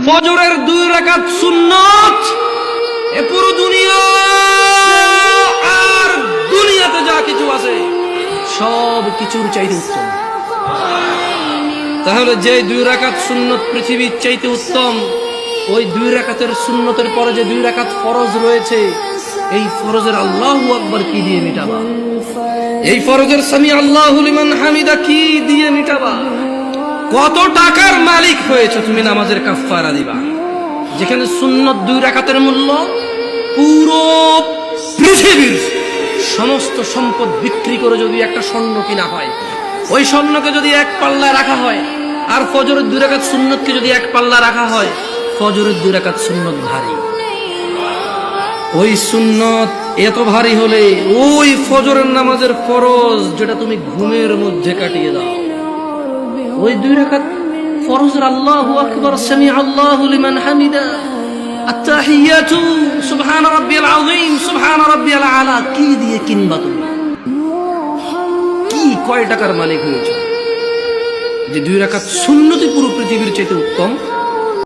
ফজরের 2 রাকাত সুন্নাত এ পুরো দুনিয়া আর দুনিয়াতে যা কিছু আছে সব কিছুর চাইতে উত্তম। তাহলে যে 2 রাকাত সুন্নত পৃথিবীর চাইতে উত্তম, ওই 2 রাকাতের সুন্নতের পরে যে 2 রাকাত ফরজ রয়েছে, এই ফরজের আল্লাহু আকবার কি দিয়ে মিটাবা? এই ফরজের সামি আল্লাহু লিমান হামিদা কি দিয়ে মিটাবা? কত টাকার মালিক হয়েছে তুমি নামাজের কাফারা দিবা? যেখানে সুন্নত 2 রাকাতের মূল্য পুরো পৃথিবীর সমস্ত সম্পদ বিক্রি করে যদি একটা স্বর্ণ কিনা হয়, ওই স্বর্ণকে যদি এক পাল্লায় রাখা হয়, আর ফজরের 2 রাকাত সুন্নতকে যদি এক পাল্লা রাখা হয়, ফজরের 2 রাকাত সুন্নত ভারী। ওই সুন্নত এত ভারী হলে ওই ফজরের নামাজের ফরজ যেটা তুমি ঘুমের মধ্যে কাটিয়ে দাও, ওই 2 রাকাত ফরজের আল্লাহু আকবার সামি আল্লাহু লিমান হামিদা আত-তাহিয়াতু সুবহান রাব্বিয়াল আযীম সুবহান রাব্বিয়াল আলা কি দিয়ে কিনবা? তুমি কি কয় টাকার মালিক হয়েছে যে 2 রাকাত সুন্নতই পুরো পৃথিবীর চাইতে উত্তম?